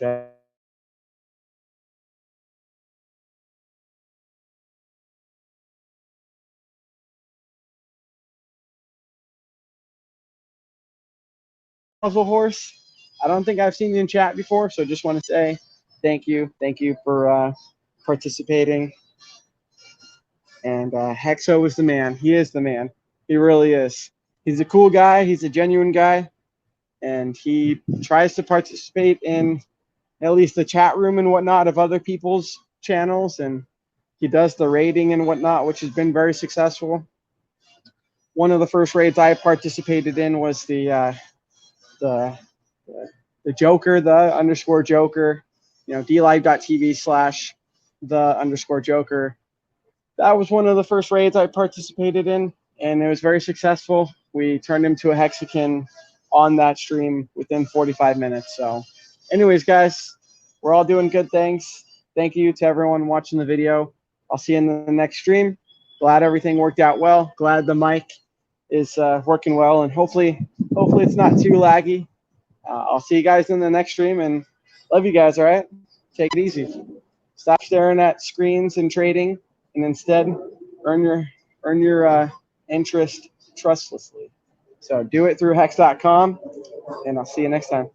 Puzzle Horse, I don't think I've seen you in chat before, so just want to say thank you. Thank you for participating. And Hexo is the man. He is the man. He really is. He's a cool guy. He's a genuine guy. And he tries to participate in at least the chat room and whatnot of other people's channels. And he does the raiding and whatnot, which has been very successful. One of the first raids I participated in was the Joker, the _Joker, dlive.tv/the_Joker. That was one of the first raids I participated in, and it was very successful. We turned him to a Hexican on that stream within 45 minutes. So anyways, guys, we're all doing good things. Thank you to everyone watching the video. I'll see you in the next stream. Glad everything worked out well. Glad the mic is working well, and hopefully it's not too laggy. I'll see you guys in the next stream, and love you guys, all right? Take it easy. Stop staring at screens and trading, and instead earn your interest trustlessly. So do it through hex.com, and I'll see you next time.